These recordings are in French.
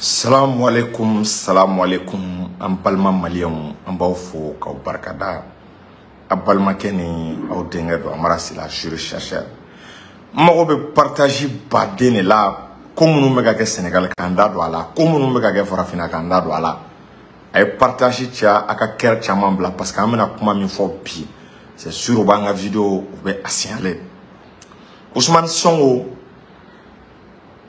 Salam alaikum, an balma maliyɛnw an b'aw fo k'aw barikada a balimakɛ ni aw denkɛ don Amara Sila Jules Chercheur. N mago bɛ partage baden de la ko minnu bɛ ka kɛ Sénégal k'an da don a la, ko minnu bɛ ka kɛ farafinna k'an da don a la. A ye partage caya a ka kɛr caman bila parce que an bɛna kuma min fɔ bi c'est sûr u b'an ka vidéo u bɛ a signalé. Ousmane Sonko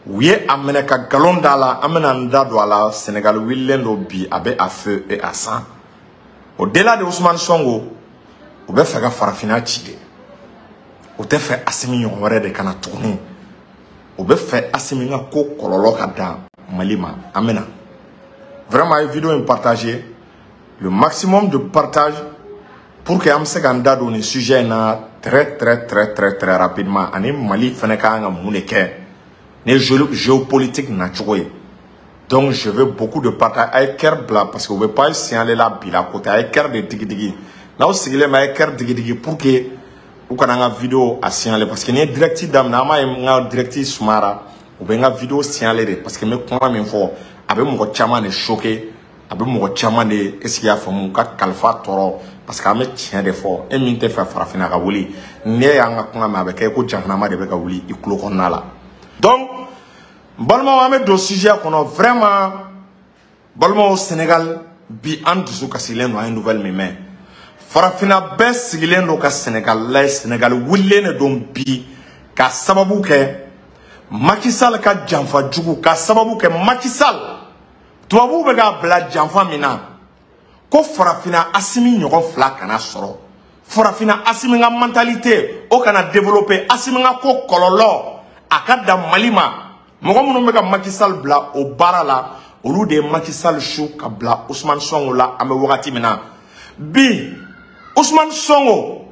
u ye a minɛ ka galon da la, an bɛna n da don a la. Sénégal wililen do bi a bɛ a feu et à sang. Au-delà de Ousmane Sonko u bɛ fɛ ka farafinna ci de, u tɛ fɛ Assimi ɲɔgɔn wɛrɛ de kana tuguni, u bɛ fɛ Assimi ka ko kɔlɔlɔ ka da Mali ma. An bɛna vraiment a ye vidéo in partager le maximum de partage pour que an bɛ se ka n da don nin sujet in na très rapidement, ani Mali fɛnɛ ka kan ka mun de kɛ ni géopolitique na cogo ye. Donc je veux beaucoup de partage. A ye kɛr bila parce que u bɛ pas signaler la bi la côté, a ye kɛr de digidigi n'aw sigilen bɛ a ye kɛr digidigi pour que u kana n ka vidéo a signaler parce que ni ye direct daminɛ an b'a ye n ka direct sumayara u bɛ n ka vidéo signaler de parce que n bɛ kuma min fɔ a bɛ mɔgɔ caman de choquer, a bɛ mɔgɔ caman de est-ce que y'a faamu ka kalifa tɔɔrɔ parce que an bɛ tiɲɛ de fɔ. E min tɛ fɛ farafinna ka wuli ne y'an ka kuma mɛn a bɛ kɛ ko jahanama de bɛ ka wuli i tulo kɔnɔna la. Donc balimaw an bɛ don sujet kɔnɔ vraiment balimaw Sénégal bi an dusu kasilen don an ye nouvelle min mɛn. Farafinna bɛɛ sigilen don ka Sénégal lajɛ, Sénégal wulilen de don bi ka sababu kɛ Macky Sall ka janfa jugu, ka sababu kɛ Macky Sall tubabuw bɛ k'a bila janfa min na ko farafinna Assimi ɲɔgɔn fila kana sɔrɔ, farafinna Assimi ka mentalité o kana développer, Assimi ka ko kɔlɔlɔ a ka da Mali ma. Mɔgɔ minnu bɛ ka Macky Sall bila o baara la olu de ye Macky Sall su ka bila Ousmane Sonko la. An bɛ wagati min na bi Ousmane Sonko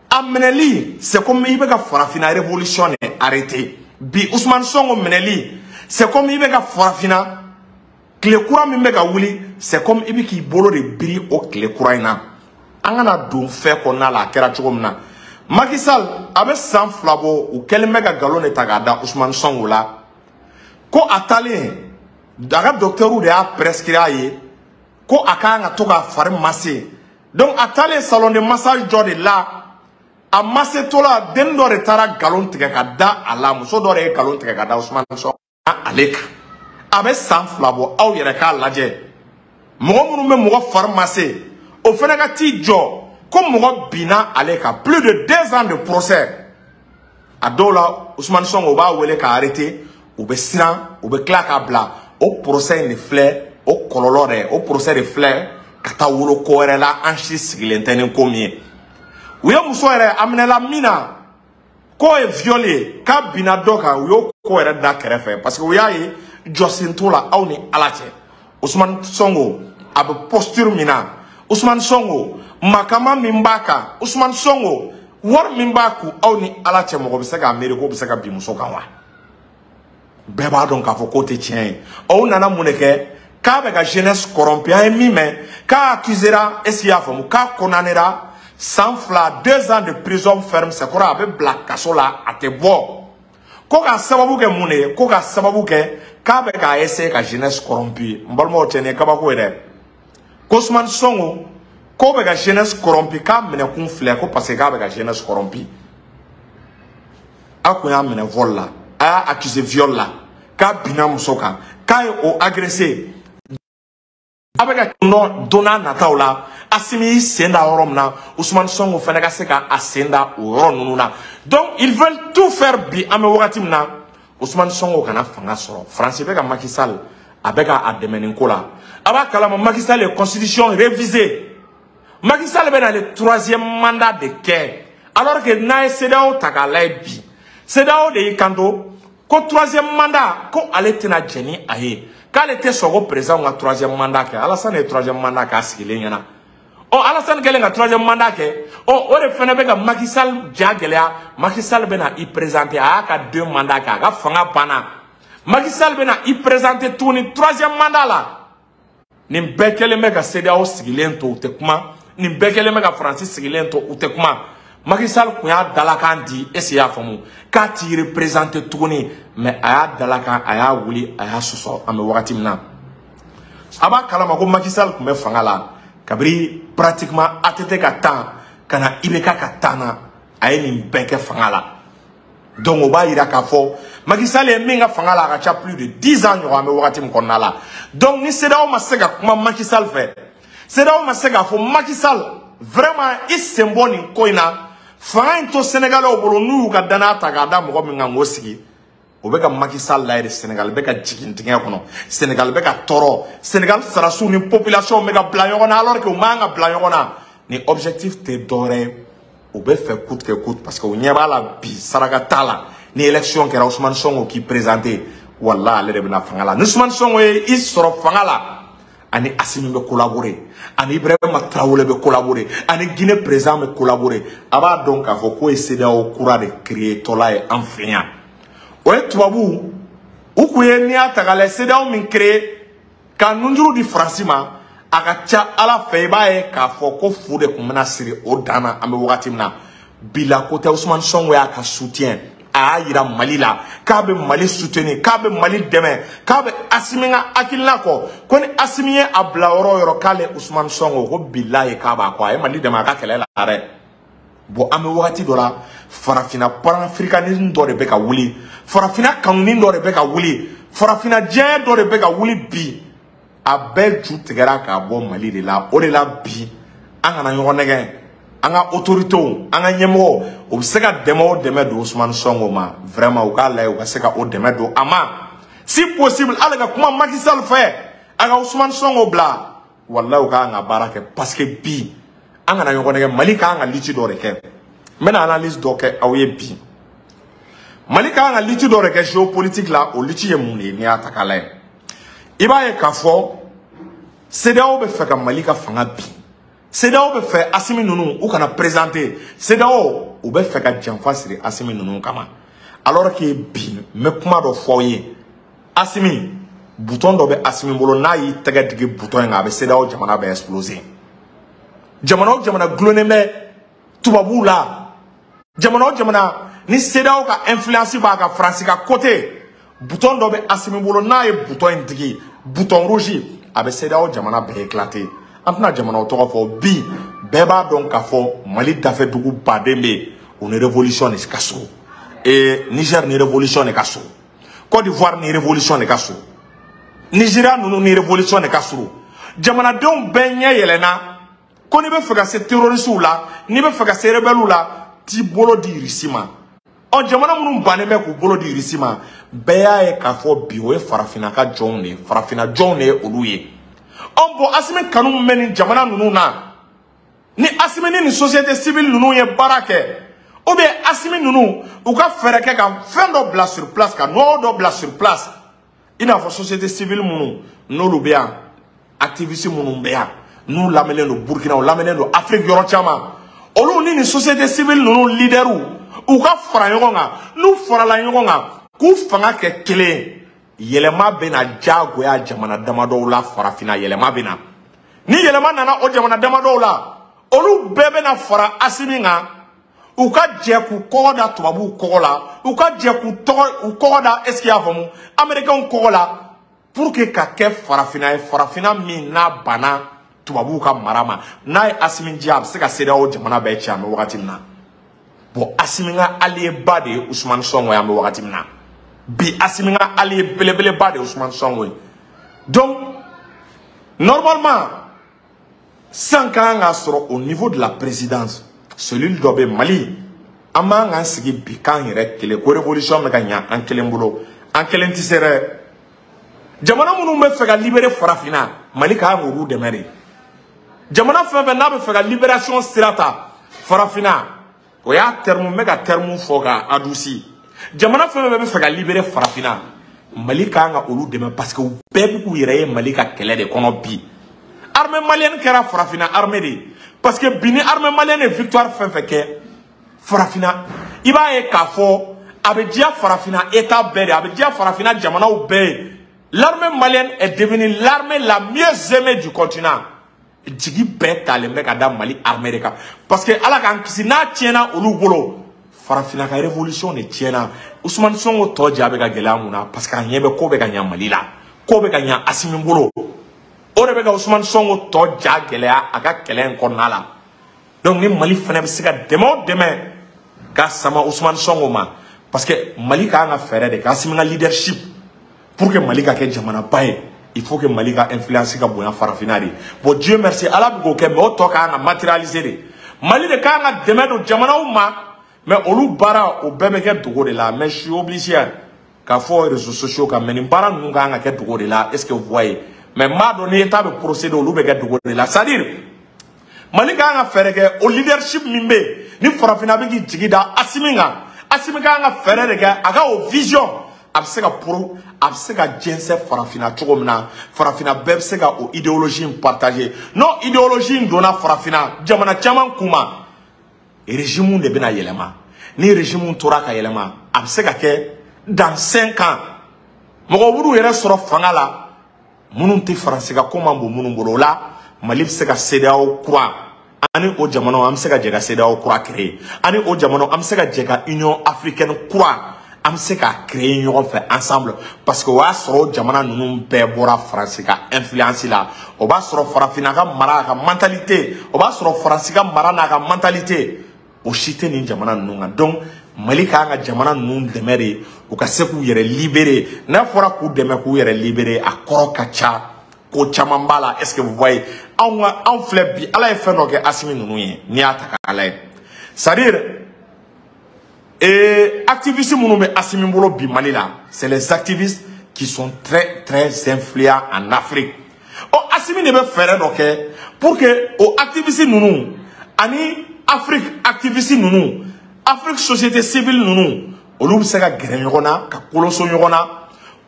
a minɛli c'est comme i bɛ ka farafinna révolution de arrêter. Bi Ousmane Sonko minɛli c'est comme i bɛ ka farafinna tile kura min bɛ ka wuli c'est comme i bɛ k'i bolo de biri o tile kura in na. An kana don fɛn kɔnɔna la a kɛra cogo min na. Macky Sall a bɛ san 2 bɔ u kɛlen bɛ ka galon de ta k'a da Ousmane Sonko la ko a taalen a ka docteur de y'a prescrire a ye ko a kan ka to ka fari masse. Donc a taalen salon de massage dɔ de la a masse to la den dɔ de taara galon tigɛ ka da a la, muso dɔ de ye galon tigɛ ka da Ousmane Sonko ale kan. A bɛ san 2 bɔ aw yɛrɛ k'a lajɛ mɔgɔ minnu bɛ mɔgɔ fari masse o fana ka t'i jɔ ko mɔgɔ binna ale kan. Plus de 2 ans de procès. A dɔw la Ousmane Sonko b'a wele k'a arrêter, u bɛ siran, u bɛ tila k'a bila o procès in de filɛ, o kɔlɔlɔ de, o procès de filɛ ka taa wolo ko wɛrɛ la an si sigilen tɛ ni ko min ye. U ye muso yɛrɛ a minɛla min na k'o ye viol ye, k'a binna dɔ kan, u y'o ko yɛrɛ da kɛrɛfɛ parce que u y'a ye jɔsen t'o la aw ni Ala cɛ. Ousmane Sonko a bɛ posture min na, Ousmane Sonko makama min b'a kan, Ousmane Sonko wari min b'a kun, aw ni Ala cɛ mɔgɔ bɛ se k'a miiri k'o bɛ se ka bin muso kan wa? Bɛɛ b'a dɔn k'a fɔ k'o tɛ tiɲɛ ye. Aw nana mun de kɛ k'a bɛ ka jeunesse corrompue, an ye min mɛn k'a accusera, est-ce qu'il y'a faamu, k'a condamnera san 2, 2 ans de prison ferme, c'est kɔrɔ a bɛ bila kaso la a tɛ bɔ. Ko k'a sababu kɛ mun de ye, ko k'a sababu kɛ k'a bɛ k'a essayer ka jeunesse corrompue. N balimaw cɛ nin ye kabako ye dɛ. Ko Ousmane Sonko k'o bɛ ka jeunesse corrompue, k'a minɛ kun filɛ ko parce que k'a bɛ ka jeunesse corrompue. A kun y'a minɛ vol la, a y'a accusé viol la, k'a binna muso kan, k'a ye o agressé. A bɛ ka don n'a nataw la Assimi y'i sen da yɔrɔ min na Ousmane Sonko fana ka se ka a sen da o yɔrɔ ninnu na. Donc ils veulent tout faire bi an bɛ wagati min na Ousmane Sonko kana fanga sɔrɔ. France bɛ ka Macky Sall a bɛ ka a dɛmɛ nin ko la. A b'a kalama Macky Sall ye constitution révisée. Macky Sall bɛ na le 3e mandat de kɛ alors que n'a ye CEDEAO ta k'a lajɛ bi CEDEAO de y'i kanto ko 3e mandat ko ale tɛna jɛn ni a ye, k'ale tɛ sɔn ko président ka 3e mandat kɛ. Alassane ye 3e mandat k'a sigilen ɲɛna. Alassane kɛlen ka 3e mandat kɛ o de fana bɛ ka Macky Sall ja gɛlɛya. Macky Sall bɛ na i présenter, a y'a ka 2 mandat kɛ, a ka fanga banna. Macky Sall bɛ na i présenter tuguni 3e mandat la. Nin bɛɛ kɛlen bɛ ka CEDEAO sigilen to u tɛ kuma, nin bɛɛ kɛlen bɛ ka France sigilen to u tɛ kuma. Macky Sall kun y'a dalakan di est-ce y'a faamu k'a t'i représenter tuguni mais a y'a dalakan a y'a wuli a y'a sɔsɔ an bɛ wagati min na a b'a kalama ko Macky Sall kun bɛ fanga la kabiri pratiquement ATT ka temps kana IBK ka temps na a ye nin bɛɛ kɛ fanga la donc o b'a yira k'a fɔ Macky Sall ye min ka fanga la a ka ca plus de 10 ans ɲɔgɔn an bɛ wagati min kɔnɔna la donc ni CEDEAO ma se ka kuma Macky Sall fɛ CEDEAO ma se k'a fɔ Macky Sall vraiment i sen bɔ nin ko in na fanga in to Sénégalais bolo n'u y'u ka danaya ta k'a da mɔgɔ min kan k'o sigi o bɛ ka Macky Sall la yɛrɛ Sénégal bɛ ka jigin dingɛ kɔnɔ Sénégal bɛ ka tɔɔrɔ Sénégal sarasiw ni population bɛ ka bila ɲɔgɔn na alors que u man kan ka bila ɲɔgɔn na ni objectif tɛ dɔwɛrɛ ye u bɛ fɛ coûte que coûte parce que u ɲɛ b'a la bi saraka t'a la ni élection kɛra Ousmane Sonko k'i présenté wala ale de bɛna fanga la ni Ousmane Sonko ye i sɔrɔ fanga la ani Assimi bɛ collaborer ani Ibrahima Traoré bɛ collaborer ani Guinée président bɛ collaborer a b'a dɔn k'a fɔ ko ye CEDEAO kura de créer tɔla ye an fɛ yan o ye tubabu u kun ye n'i y'a ta k'a lajɛ CEDEAO min créer ka nunjuru di Faransi ma a ka ca Ala fɛ i b'a ye k'a fɔ ko fu de kun bɛna siri o dan na an bɛ wagati min na bi la ko tɛ Ousmane Sonko y'a ka soutien a y'a yira Mali la k'a bɛ Mali soutenir k'a bɛ Mali dɛmɛ k'a bɛ Assimi ka hakilina kɔ ko ni Assimi ye a bila yɔrɔ o yɔrɔ k'ale Ousmane Sonko ko bilahi k'a b'a kɔ a ye Mali dɛmɛ a ka kɛlɛ la dɛ bon an bɛ wagati dɔ la farafina panafricanisme dɔ de bɛ ka wuli farafina kanunin dɔ de bɛ ka wuli farafina diɲɛ dɔ de bɛ ka wuli bi a bɛɛ ju tigɛra k'a bɔ Mali de la o de la bi an kana ɲɔgɔn nɛgɛn an ka autorités an ka ɲɛmɔgɔw u bɛ se ka dɛmɛ o dɛmɛ don Ousmane Sonko ma vraiment u k'a lajɛ u ka se ka o dɛmɛ don a ma si possible hali ka kuma Macky Sall fɛ a ka Ousmane Sonko bila walahi u k'an ka baara kɛ parce que bi an kana ɲɔgɔn nɛgɛn Mali k'an ka lutte dɔ de kɛ n bɛna analyse dɔ kɛ aw ye bi Mali k'an ka lutte dɔ de kɛ géopolitique la o lutte ye mun de ye n'i y'a ta k'a lajɛ i b'a ye k'a fɔ CEDEAO bɛ fɛ ka Mali ka fanga bin CEDEAO bɛ fɛ Assimi ninnu u kana présenter CEDEAO u bɛ fɛ ka janfa siri Assimi ninnu kama alors que bi n bɛ kuma dɔ fɔ aw ye Assimi bouton dɔ bɛ Assimi bolo n'a y'i tɛgɛ digi bouton in kan a bɛ CEDEAO jamana bɛ exploser jamana o jamana gulonnen bɛ tubabuw la jamana o jamana ni CEDEAO ka influence b'a ka Faransi ka côté bouton dɔ bɛ Assimi bolo n'a ye bouton in digi bouton rouge a bɛ CEDEAO jamana bɛɛ éclater an tɛna jamanaw tɔgɔ fɔ bi bɛɛ b'a dɔn k'a fɔ Mali dafɛdugu baden bɛ o ni révolution de ka surun Niger ni révolution de ka surun Côte d'Ivoire ni révolution de ka surun Nigeria ninnu ni révolution de ka surun jamanadenw bɛɛ ɲɛ yɛlɛnna ko n'i bɛ fɛ ka se terroristes la n'i bɛ fɛ ka se rebelles la t'i bolo di Russie ma jamana minnu bannen bɛ k'u bolo di Russie ma bɛɛ y'a ye k'a fɔ bi o ye farafina ka jɔnw de ye farafina jɔnw de ye olu ye bon Assimi kanu min bɛ nin jamana ninnu na ni Assimi ni société civile ninnu ye baara kɛ ou bien Assimi ninnu u ka fɛɛrɛ kɛ ka fɛn dɔ bila sur place ka nɔgɔ dɔ bila sur place i n'a fɔ société civile minnu n'olu bɛ yan activistes minnu bɛ yan n'u lamɛnnen don Burkina u lamɛnnen don Afrique yɔrɔ caman olu ni société civile ninnu leaders u ka fara ɲɔgɔn kan n'u farala ɲɔgɔn kan k'u fanga kɛ kelen yɛlɛma bɛna jagoya jamana damadɔw la farafina yɛlɛma bɛna ni yɛlɛma nana o jamana damadɔw la olu bɛɛ bɛna fara Assimi kan u ka jɛ k'u kɔgɔ da tubabuw kɔgɔ la u ka jɛ k'u kɔgɔ da est-ce qu'il y'a faamu américains kɔgɔ la pour que ka kɛ farafina ye farafina min n'a banna tubabuw ka mara ma n'a ye Assimi diya a bɛ se ka CEDEAO jamana bɛɛ ci an bɛ wagati min na bon Assimi ka allié ba de ye Ousmane Sonko ye an bɛ wagati min na bi Assimi ka allié belebeleba de ye Ousmane Sonko ye donc normalement san kan ka sɔrɔ au niveau de la présidence cellule dɔ bɛ Mali an b'an k'an sigi bi k'an yɛrɛ kelen ko révolution bɛ ka ɲɛ an kelen bolo an kelen tɛ se dɛ jamana minnu bɛ fɛ ka libérer farafina Mali k'an k'olu dɛmɛ de jamana fɛn fɛn n'a bɛ fɛ ka libération sira ta farafina o y'a terme n bɛ ka terme fɔ ka adouci jamana fɛn fɛn bɛ fɛ ka libérer farafina Mali k'an ka olu dɛmɛ parce que u bɛɛ bɛ k'u yɛrɛ ye Mali ka kɛlɛ de kɔnɔ bi armée malienne kɛra farafina armée de parce que bi ni armée malienne ye victoire fɛn fɛn kɛ farafina i b'a ye k'a fɔ a bɛ diya farafina état bɛɛ de a bɛ diya farafina jamanaw bɛɛ ye l'armée malienne est devenue l'armée la mieux aimée du continent jigi bɛɛ talen bɛ ka da Mali armée de kan parce que ala k'an kisi n'a tiɲɛna olu bolo farafina ka révolution de tiɲɛna Ousmane Sonko tɔ ja bɛ ka gɛlɛya mun na parce que a ɲɛ bɛ ko bɛ ka ɲɛ Mali la ko bɛ ka ɲɛ Assimi bolo o de bɛ ka Ousmane Sonko tɔ ja gɛlɛya a ka kɛlɛ in kɔnɔna la donc ni Mali fana bɛ se ka dɛmɛ o dɛmɛ ka sama Ousmane Sonko ma parce que Mali ka kan ka fɛɛrɛ de ka Assimi ka leadership pour que Mali ka kɛ jamana ba ye il faut que Mali ka influence ka bonya farafina de bon Dieu merci ala bɛ k'o kɛ mais o tɔ ka kan ka matérialiser de Mali de ka kan ka dɛmɛ don jamanaw ma mais olu baara o bɛɛ bɛ kɛ dogo de la mais je suis obligé k'a fɔ réseaux sociaux kan mais nin baara ninnu ka kan ka kɛ dogo de la est-ce que vous voyez mais m'a dɔn ni État bɛ procéder olu bɛ kɛ dogo de la c'est à dire Mali ka kan ka fɛɛrɛ kɛ o leadership min bɛ yen ni farafina bɛ k'i jigi da Assimi kan Assimi ka kan ka fɛɛrɛ de kɛ a ka o vision a bɛ se ka jɛnsɛn farafina cogo min na farafina bɛɛ bɛ se ka o idéologie in partager non idéologie in donna farafina jamana caman kun ma régime de bɛna yɛlɛma ni régime tora ka yɛlɛma a bɛ se ka kɛ dans 5 ans mɔgɔ b'u yɛrɛ sɔrɔ fanga la minnu tɛ faransi ka ko man bon minnu bolo o la Mali bɛ se ka CEDEAO kura ani o jamanaw an bɛ se ka jɛ ka CEDEAO kura créer ani o jamanaw an bɛ se ka jɛ ka Union africaine kura an bɛ se ka créer ɲɔgɔn fɛ ensemble parce que o y'a sɔrɔ o jamana ninnu bɛɛ bɔra faransi ka influence la o b'a sɔrɔ farafina ka mara a ka mentalité o b'a sɔrɔ faransi ka mara n'a ka mentalité o si tɛ nin jamana ninnu kan donc Mali ka kan ka jamana ninnu dɛmɛ de u ka se k'u yɛrɛ libérer n'a fɔra k'u dɛmɛ k'u yɛrɛ libérer a kɔrɔ ka ca ko caman b'a la est-ce que vous voyez anw filɛ bi ala ye fɛn dɔ kɛ Assimi ninnu ye n'i y'a ta k'a lajɛ c'est-à-dire activistes minnu bɛ Assimi bolo bi Mali la c'est les activistes qui sont très influents en Afrique Assimi de bɛ fɛɛrɛ dɔ kɛ pour que o activistes ninnu ani Afrique activistes ninnu Afrique société civile ninnu olu bɛ se ka gɛrɛ ɲɔgɔn na ka koloso ɲɔgɔn na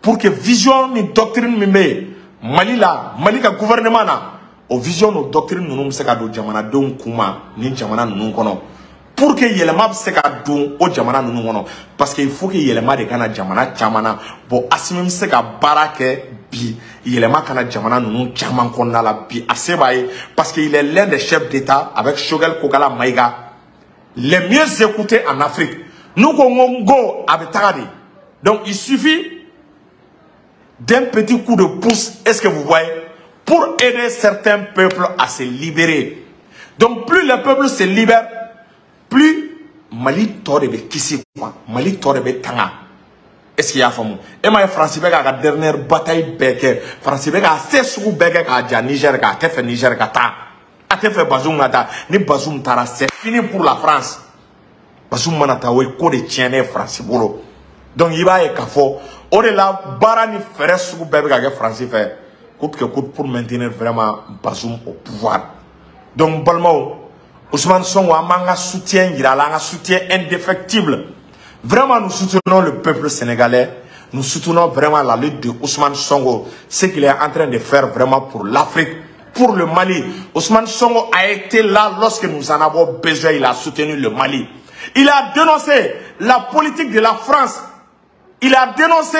pour que vision ni doctrine min bɛ yen Mali la Mali ka gouvernement na o vision no doctrine ninnu bɛ se ka don jamanadenw kun ma ni jamana ninnu kɔnɔ pour que yɛlɛma bɛ se ka don o jamana ninnu kɔnɔ parce que il faut que yɛlɛma de kana jamana caman na bon Assimi bɛ se ka baara kɛ bi yɛlɛma kana jamana ninnu caman kɔnɔna la bi a se b'a ye parce que il est l'un des chefs d'État avec Choguel Kokala Maïga les mieux écoutés en Afrique nous ko ngo a bɛ taga de donc il suffit d'un petit coup de pouce, est-ce que vous voyez, pour aider certains peuples à se libérer. Donc plus le peuple se libère, plus Mali tord be kisi quoi, Mali tord be tanga. Est-ce qu'il y a famu? Et ma France be ka dernière bataille beke, France be ka sesu beke ka ja Niger ka te fait Niger ka ta. A te fait Bazoum ta, ni Bazoum tara c'est fini pour la France. Bazoum manata we ko de tienne France bolo. Donc il va y kafo o de la baara ni fɛrɛ sugu bɛɛ bɛ ka kɛ Faransi fɛ coûte que coûte pour maintenir vraiment Bazoum au pouvoir donc balimaw Ousmane Sonko an b'an ka soutien yira la an ka soutien indéfectible vraiment nous soutenons le peuple sénégalais nous soutenons vraiment la lutte de Ousmane Sonko ce qu'il est en train de faire vraiment pour l'Afrique pour le Mali. Ousmane Sonko a été là lorsque nous en avons besoin, il a soutenu le Mali. Il a dénoncé la politique de la France. Il a dénoncé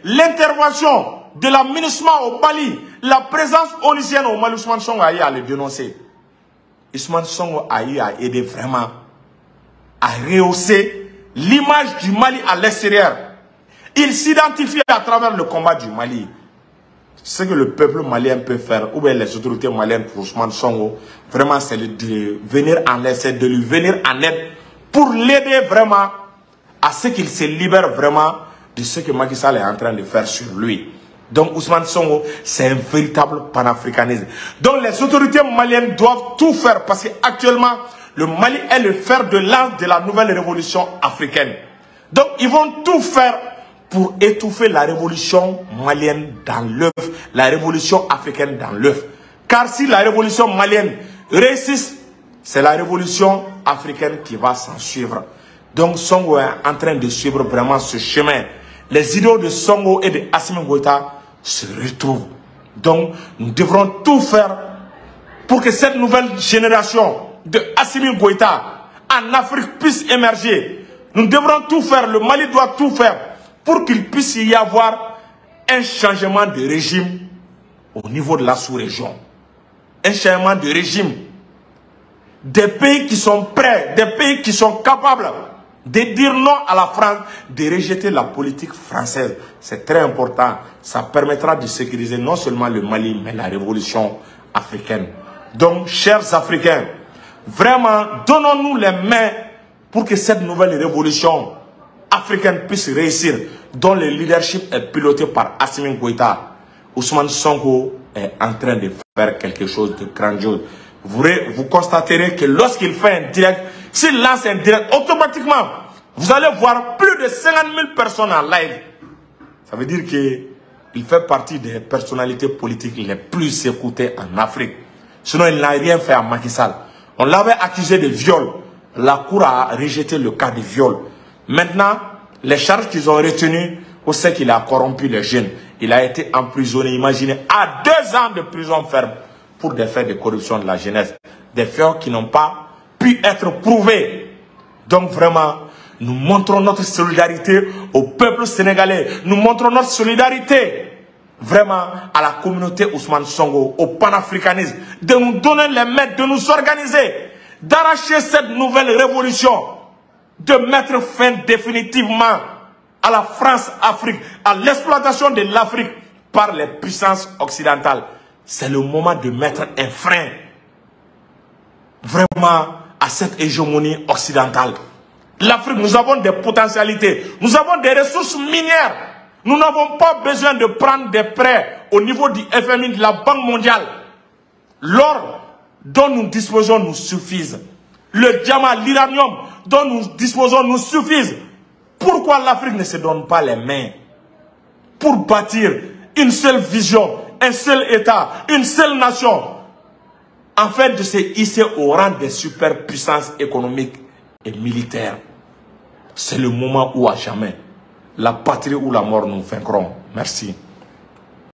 l'intervention de la MINUSMA au Mali, la présence onusienne au Mali. Ousmane Sonko a eu à le dénoncer. Ousmane Sonko a eu à aider vraiment à rehausser l'image du Mali à l'extérieur. Il s'identifie à travers le combat du Mali. Ce que le peuple malien peut faire, ou bien les autorités maliennes pour Ousmane Sonko, vraiment c'est de venir en aide, c'est de lui venir en aide pour l'aider vraiment à ce qu'il se libère vraiment de ce que Macky Sall est en train de faire sur lui. Donc Ousmane Sonko, c'est un véritable panafricanisme. Donc les autorités maliennes doivent tout faire parce qu'actuellement, le Mali est le fer de lance de la nouvelle révolution africaine. Donc ils vont tout faire pour étouffer la révolution malienne dans l'œuf, la révolution africaine dans l'œuf. Car si la révolution malienne réussit, c'est la révolution africaine qui va s'en suivre. Donc Sonko est en train de suivre vraiment ce chemin. Les idéaux de Sonko et de Assimi Goïta se retrouvent. Donc nous devrons tout faire pour que cette nouvelle génération de Assimi Goïta en Afrique puisse émerger. Nous devrons tout faire, le Mali doit tout faire pour qu'il puisse y avoir un changement de régime au niveau de la sous-région. un changement de régime. Des pays qui sont prêts, des pays qui sont capables de dire non à la France, de rejeter la politique française. C'est très important. Ça permettra de sécuriser non seulement le Mali, mais la révolution africaine. Donc, chers Africains, vraiment, donnons-nous les mains pour que cette nouvelle révolution africaine puisse réussir, dont le leadership est piloté par Assimi Goïta. Ousmane Sonko est en train de faire quelque chose de grandiose. Vous constaterez que lorsqu'il fait un direct, s'il lance un direct, automatiquement, vous allez voir plus de 50 000 personnes en live. Ça veut dire qu'il fait partie des personnalités politiques les plus écoutées en Afrique. Sinon, il n'a rien fait à Macky Sall. On l'avait accusé de viol. La Cour a rejeté le cas de viol. Maintenant, les charges qu'ils ont retenues, on sait qu'il a corrompu les jeunes. Il a été emprisonné, imaginez, à 2 ans de prison ferme pour des faits de corruption de la jeunesse. Des faits qui n'ont pas pu être prouvés. Donc vraiment, nous montrons notre solidarité au peuple sénégalais. Nous montrons notre solidarité vraiment à la communauté Ousmane Sonko, au panafricanisme, de nous donner les mains, de nous organiser, d'arracher cette nouvelle révolution, de mettre fin définitivement à la France-Afrique, à l'exploitation de l'Afrique par les puissances occidentales. C'est le moment de mettre un frein vraiment à cette hégémonie occidentale. L'Afrique, nous avons des potentialités, nous avons des ressources minières. Nous n'avons pas besoin de prendre des prêts au niveau du FMI, de la Banque mondiale. L'or dont nous disposons nous suffise. Le diamant, l'uranium dont nous disposons nous suffise. Pourquoi l'Afrique ne se donne pas les mains pour bâtir une seule vision, un seul État, une seule nation, afin de se hisser au rang des superpuissances économiques et militaires? C'est le moment où à jamais la patrie ou la mort nous vaincront. Merci.